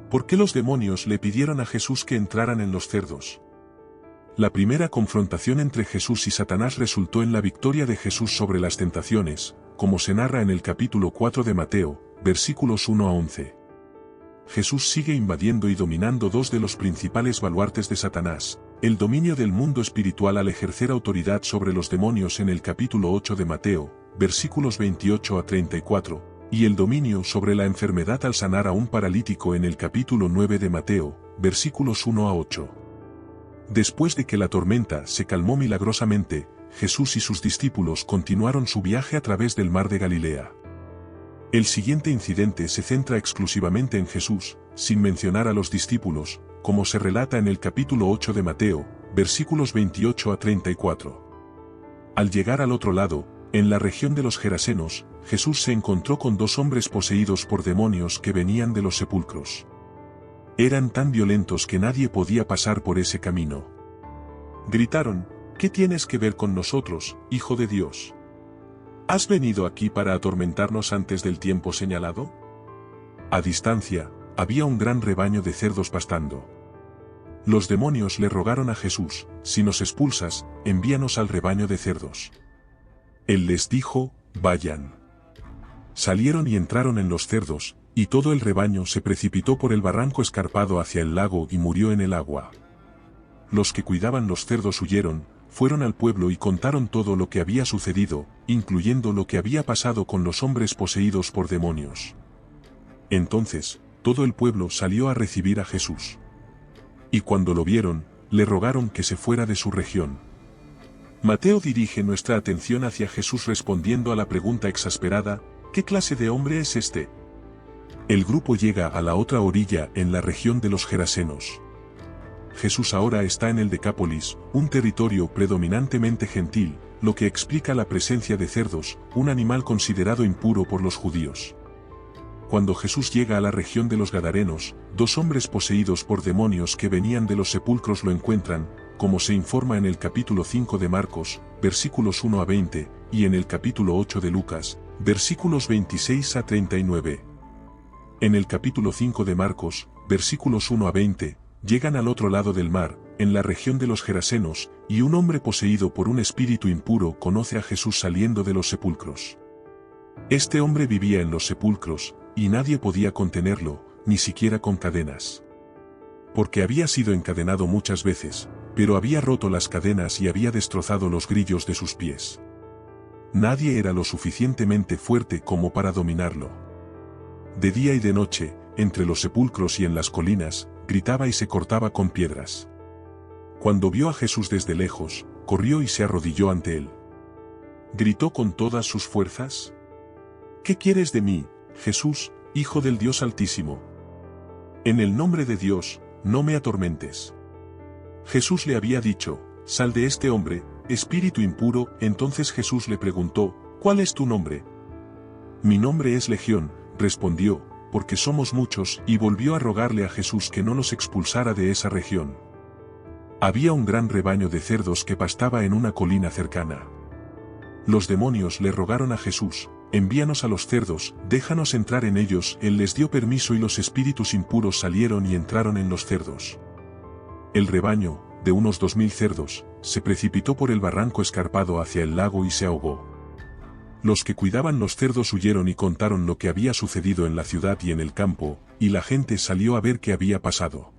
¿Por qué los demonios le pidieron a Jesús que entraran en los cerdos? La primera confrontación entre Jesús y Satanás resultó en la victoria de Jesús sobre las tentaciones, como se narra en el capítulo 4 de Mateo, versículos 1 a 11. Jesús sigue invadiendo y dominando dos de los principales baluartes de Satanás, el dominio del mundo espiritual al ejercer autoridad sobre los demonios en el capítulo 8 de Mateo, versículos 28 a 34, y el dominio sobre la enfermedad al sanar a un paralítico en el capítulo 9 de Mateo, versículos 1 a 8. Después de que la tormenta se calmó milagrosamente, Jesús y sus discípulos continuaron su viaje a través del mar de Galilea. El siguiente incidente se centra exclusivamente en Jesús, sin mencionar a los discípulos, como se relata en el capítulo 8 de Mateo, versículos 28 a 34. Al llegar al otro lado, en la región de los Gerasenos, Jesús se encontró con dos hombres poseídos por demonios que venían de los sepulcros. Eran tan violentos que nadie podía pasar por ese camino. Gritaron: ¿qué tienes que ver con nosotros, Hijo de Dios? ¿Has venido aquí para atormentarnos antes del tiempo señalado? A distancia, había un gran rebaño de cerdos pastando. Los demonios le rogaron a Jesús: si nos expulsas, envíanos al rebaño de cerdos. Él les dijo: vayan. Salieron y entraron en los cerdos, y todo el rebaño se precipitó por el barranco escarpado hacia el lago y murió en el agua. Los que cuidaban los cerdos huyeron, fueron al pueblo y contaron todo lo que había sucedido, incluyendo lo que había pasado con los hombres poseídos por demonios. Entonces, todo el pueblo salió a recibir a Jesús. Y cuando lo vieron, le rogaron que se fuera de su región. Mateo dirige nuestra atención hacia Jesús respondiendo a la pregunta exasperada: ¿qué clase de hombre es este? El grupo llega a la otra orilla en la región de los Gerasenos. Jesús ahora está en el Decápolis, un territorio predominantemente gentil, lo que explica la presencia de cerdos, un animal considerado impuro por los judíos. Cuando Jesús llega a la región de los Gadarenos, dos hombres poseídos por demonios que venían de los sepulcros lo encuentran, como se informa en el capítulo 5 de Marcos, versículos 1 a 20, y en el capítulo 8 de Lucas, versículos 26 a 39. En el capítulo 5 de Marcos, versículos 1 a 20, llegan al otro lado del mar, en la región de los Gerasenos, y un hombre poseído por un espíritu impuro conoce a Jesús saliendo de los sepulcros. Este hombre vivía en los sepulcros, y nadie podía contenerlo, ni siquiera con cadenas. Porque había sido encadenado muchas veces, pero había roto las cadenas y había destrozado los grillos de sus pies. Nadie era lo suficientemente fuerte como para dominarlo. De día y de noche, entre los sepulcros y en las colinas, gritaba y se cortaba con piedras. Cuando vio a Jesús desde lejos, corrió y se arrodilló ante él. Gritó con todas sus fuerzas: ¿qué quieres de mí, Jesús, Hijo del Dios Altísimo? En el nombre de Dios, no me atormentes. Jesús le había dicho: sal de este hombre, espíritu impuro. Entonces Jesús le preguntó: ¿cuál es tu nombre? Mi nombre es Legión, respondió, porque somos muchos, y volvió a rogarle a Jesús que no los expulsara de esa región. Había un gran rebaño de cerdos que pastaba en una colina cercana. Los demonios le rogaron a Jesús: envíanos a los cerdos, déjanos entrar en ellos. Él les dio permiso y los espíritus impuros salieron y entraron en los cerdos. El rebaño, de unos 2000 cerdos, se precipitó por el barranco escarpado hacia el lago y se ahogó. Los que cuidaban los cerdos huyeron y contaron lo que había sucedido en la ciudad y en el campo, y la gente salió a ver qué había pasado.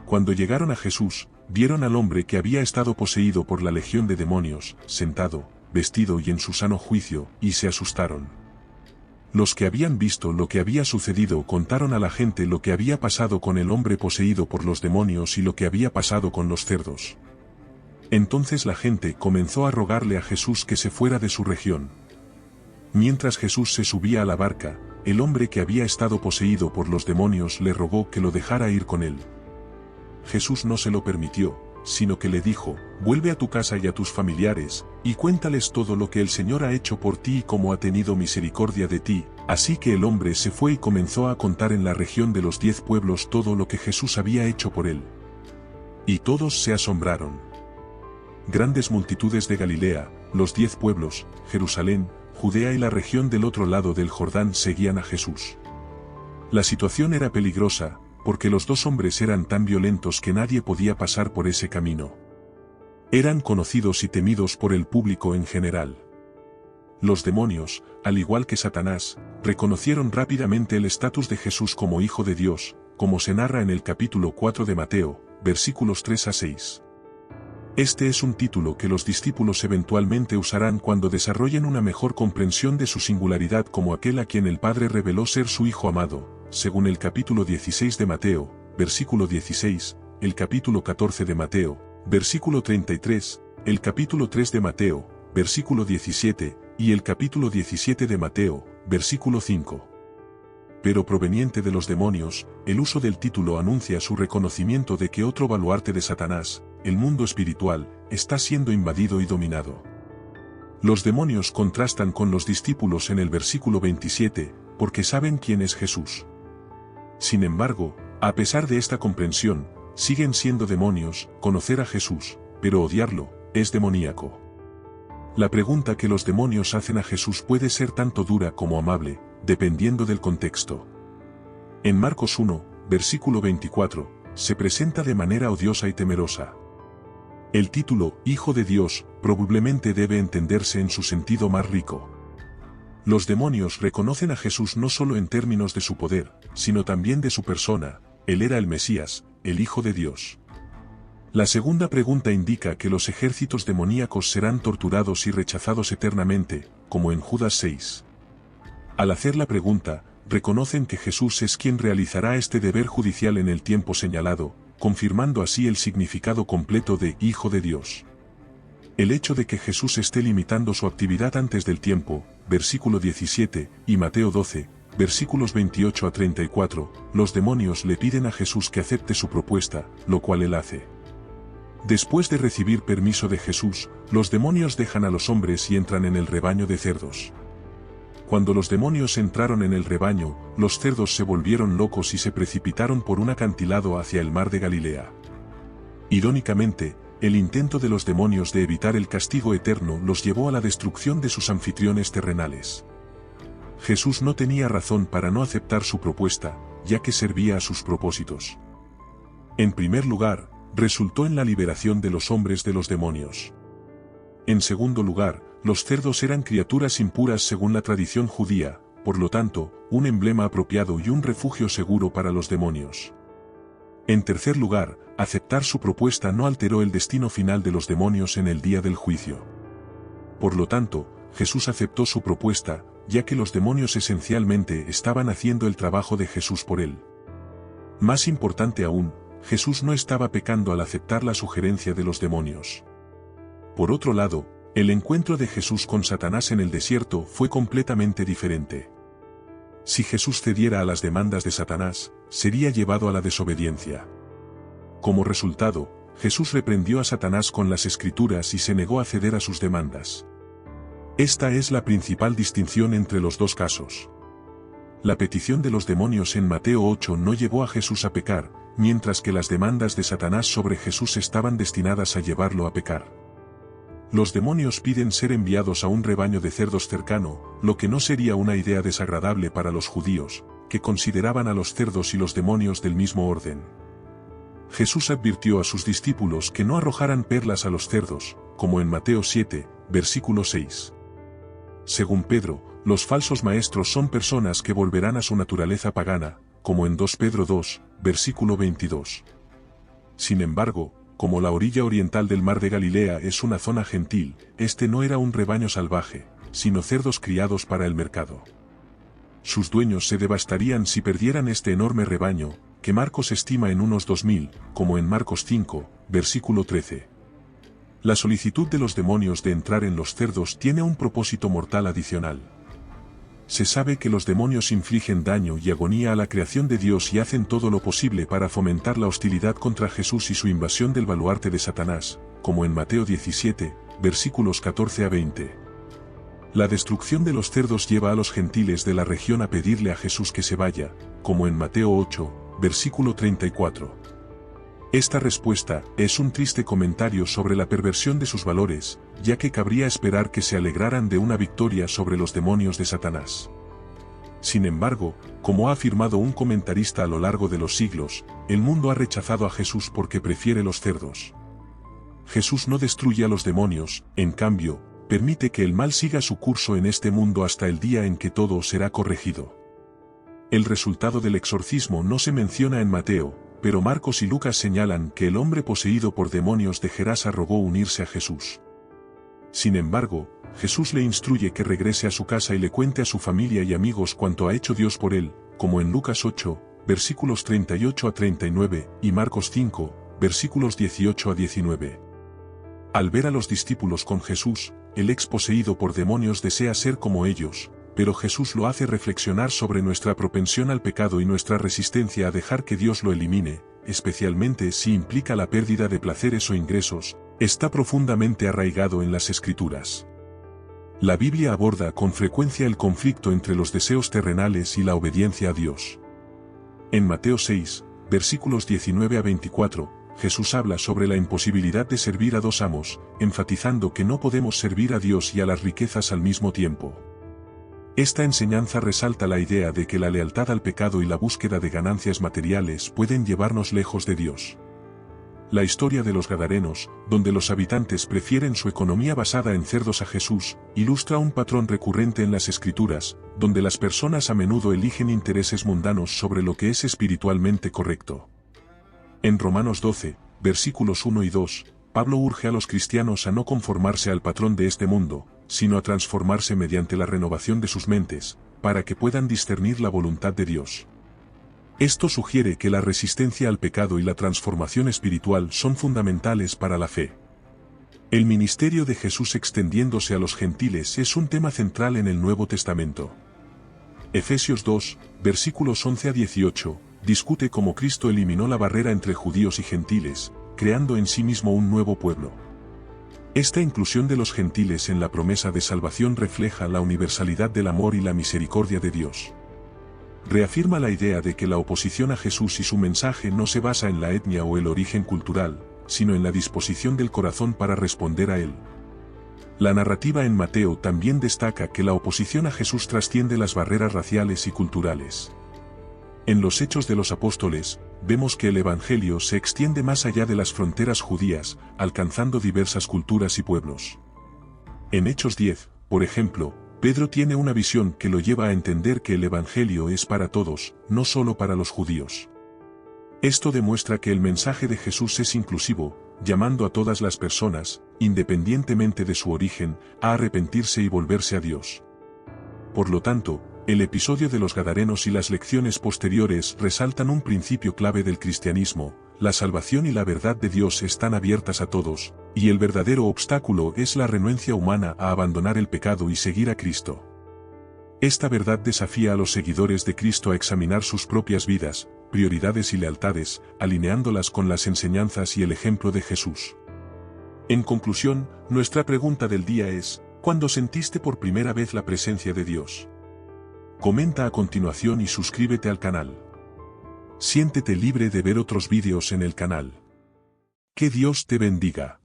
Cuando llegaron a Jesús, vieron al hombre que había estado poseído por la legión de demonios, sentado, vestido y en su sano juicio, y se asustaron. Los que habían visto lo que había sucedido contaron a la gente lo que había pasado con el hombre poseído por los demonios y lo que había pasado con los cerdos. Entonces la gente comenzó a rogarle a Jesús que se fuera de su región. Mientras Jesús se subía a la barca, el hombre que había estado poseído por los demonios le rogó que lo dejara ir con él. Jesús no se lo permitió, sino que le dijo: vuelve a tu casa y a tus familiares, y cuéntales todo lo que el Señor ha hecho por ti y cómo ha tenido misericordia de ti. Así que el hombre se fue y comenzó a contar en la región de los 10 pueblos todo lo que Jesús había hecho por él. Y todos se asombraron. Grandes multitudes de Galilea, los 10 pueblos, Jerusalén, Judea y la región del otro lado del Jordán seguían a Jesús. La situación era peligrosa, porque los dos hombres eran tan violentos que nadie podía pasar por ese camino. Eran conocidos y temidos por el público en general. Los demonios, al igual que Satanás, reconocieron rápidamente el estatus de Jesús como Hijo de Dios, como se narra en el capítulo 4 de Mateo, versículos 3 a 6. Este es un título que los discípulos eventualmente usarán cuando desarrollen una mejor comprensión de su singularidad como aquel a quien el Padre reveló ser su Hijo amado, según el capítulo 16 de Mateo, versículo 16, el capítulo 14 de Mateo, versículo 33, el capítulo 3 de Mateo, versículo 17, y el capítulo 17 de Mateo, versículo 5. Pero proveniente de los demonios, el uso del título anuncia su reconocimiento de que otro baluarte de Satanás, el mundo espiritual, está siendo invadido y dominado. Los demonios contrastan con los discípulos en el versículo 27, porque saben quién es Jesús. Sin embargo, a pesar de esta comprensión, siguen siendo demonios. Conocer a Jesús, pero odiarlo, es demoníaco. La pregunta que los demonios hacen a Jesús puede ser tanto dura como amable, dependiendo del contexto. En Marcos 1, versículo 24, se presenta de manera odiosa y temerosa. El título, Hijo de Dios, probablemente debe entenderse en su sentido más rico. Los demonios reconocen a Jesús no solo en términos de su poder, sino también de su persona. Él era el Mesías, el Hijo de Dios. La segunda pregunta indica que los ejércitos demoníacos serán torturados y rechazados eternamente, como en Judas 6. Al hacer la pregunta, reconocen que Jesús es quien realizará este deber judicial en el tiempo señalado, confirmando así el significado completo de Hijo de Dios. El hecho de que Jesús esté limitando su actividad antes del tiempo, versículo 17, y Mateo 12, versículos 28 a 34, los demonios le piden a Jesús que acepte su propuesta, lo cual él hace. Después de recibir permiso de Jesús, los demonios dejan a los hombres y entran en el rebaño de cerdos. Cuando los demonios entraron en el rebaño, los cerdos se volvieron locos y se precipitaron por un acantilado hacia el mar de Galilea. Irónicamente, el intento de los demonios de evitar el castigo eterno los llevó a la destrucción de sus anfitriones terrenales. Jesús no tenía razón para no aceptar su propuesta, ya que servía a sus propósitos. En primer lugar, resultó en la liberación de los hombres de los demonios. En segundo lugar, los cerdos eran criaturas impuras según la tradición judía, por lo tanto, un emblema apropiado y un refugio seguro para los demonios. En tercer lugar, aceptar su propuesta no alteró el destino final de los demonios en el día del juicio. Por lo tanto, Jesús aceptó su propuesta, ya que los demonios esencialmente estaban haciendo el trabajo de Jesús por él. Más importante aún, Jesús no estaba pecando al aceptar la sugerencia de los demonios. Por otro lado, el encuentro de Jesús con Satanás en el desierto fue completamente diferente. Si Jesús cediera a las demandas de Satanás, sería llevado a la desobediencia. Como resultado, Jesús reprendió a Satanás con las Escrituras y se negó a ceder a sus demandas. Esta es la principal distinción entre los dos casos. La petición de los demonios en Mateo 8 no llevó a Jesús a pecar, mientras que las demandas de Satanás sobre Jesús estaban destinadas a llevarlo a pecar. Los demonios piden ser enviados a un rebaño de cerdos cercano, lo que no sería una idea desagradable para los judíos, que consideraban a los cerdos y los demonios del mismo orden. Jesús advirtió a sus discípulos que no arrojaran perlas a los cerdos, como en Mateo 7, versículo 6. Según Pedro, los falsos maestros son personas que volverán a su naturaleza pagana, como en 2 Pedro 2, versículo 22. Sin embargo, como la orilla oriental del mar de Galilea es una zona gentil, este no era un rebaño salvaje, sino cerdos criados para el mercado. Sus dueños se devastarían si perdieran este enorme rebaño, que Marcos estima en unos 2000, como en Marcos 5, versículo 13. La solicitud de los demonios de entrar en los cerdos tiene un propósito mortal adicional. Se sabe que los demonios infligen daño y agonía a la creación de Dios y hacen todo lo posible para fomentar la hostilidad contra Jesús y su invasión del baluarte de Satanás, como en Mateo 17, versículos 14 a 20. La destrucción de los cerdos lleva a los gentiles de la región a pedirle a Jesús que se vaya, como en Mateo 8, versículo 34. Esta respuesta es un triste comentario sobre la perversión de sus valores, ya que cabría esperar que se alegraran de una victoria sobre los demonios de Satanás. Sin embargo, como ha afirmado un comentarista a lo largo de los siglos, el mundo ha rechazado a Jesús porque prefiere los cerdos. Jesús no destruye a los demonios, en cambio, permite que el mal siga su curso en este mundo hasta el día en que todo será corregido. El resultado del exorcismo no se menciona en Mateo, pero Marcos y Lucas señalan que el hombre poseído por demonios de Gerasa rogó unirse a Jesús. Sin embargo, Jesús le instruye que regrese a su casa y le cuente a su familia y amigos cuanto ha hecho Dios por él, como en Lucas 8, versículos 38 a 39, y Marcos 5, versículos 18 a 19. Al ver a los discípulos con Jesús, el ex poseído por demonios desea ser como ellos, pero Jesús lo hace reflexionar sobre nuestra propensión al pecado y nuestra resistencia a dejar que Dios lo elimine, especialmente si implica la pérdida de placeres o ingresos. Está profundamente arraigado en las Escrituras. La Biblia aborda con frecuencia el conflicto entre los deseos terrenales y la obediencia a Dios. En Mateo 6, versículos 19 a 24, Jesús habla sobre la imposibilidad de servir a dos amos, enfatizando que no podemos servir a Dios y a las riquezas al mismo tiempo. Esta enseñanza resalta la idea de que la lealtad al pecado y la búsqueda de ganancias materiales pueden llevarnos lejos de Dios. La historia de los Gadarenos, donde los habitantes prefieren su economía basada en cerdos a Jesús, ilustra un patrón recurrente en las Escrituras, donde las personas a menudo eligen intereses mundanos sobre lo que es espiritualmente correcto. En Romanos 12, versículos 1 y 2, Pablo urge a los cristianos a no conformarse al patrón de este mundo, sino a transformarse mediante la renovación de sus mentes, para que puedan discernir la voluntad de Dios. Esto sugiere que la resistencia al pecado y la transformación espiritual son fundamentales para la fe. El ministerio de Jesús extendiéndose a los gentiles es un tema central en el Nuevo Testamento. Efesios 2, versículos 11 a 18, discute cómo Cristo eliminó la barrera entre judíos y gentiles, creando en sí mismo un nuevo pueblo. Esta inclusión de los gentiles en la promesa de salvación refleja la universalidad del amor y la misericordia de Dios. Reafirma la idea de que la oposición a Jesús y su mensaje no se basa en la etnia o el origen cultural, sino en la disposición del corazón para responder a él. La narrativa en Mateo también destaca que la oposición a Jesús trasciende las barreras raciales y culturales. En los Hechos de los Apóstoles, vemos que el Evangelio se extiende más allá de las fronteras judías, alcanzando diversas culturas y pueblos. En Hechos 10, por ejemplo, Pedro tiene una visión que lo lleva a entender que el Evangelio es para todos, no solo para los judíos. Esto demuestra que el mensaje de Jesús es inclusivo, llamando a todas las personas, independientemente de su origen, a arrepentirse y volverse a Dios. Por lo tanto, el episodio de los Gadarenos y las lecciones posteriores resaltan un principio clave del cristianismo: la salvación y la verdad de Dios están abiertas a todos, y el verdadero obstáculo es la renuencia humana a abandonar el pecado y seguir a Cristo. Esta verdad desafía a los seguidores de Cristo a examinar sus propias vidas, prioridades y lealtades, alineándolas con las enseñanzas y el ejemplo de Jesús. En conclusión, nuestra pregunta del día es: ¿cuándo sentiste por primera vez la presencia de Dios? Comenta a continuación y suscríbete al canal. Siéntete libre de ver otros vídeos en el canal. Que Dios te bendiga.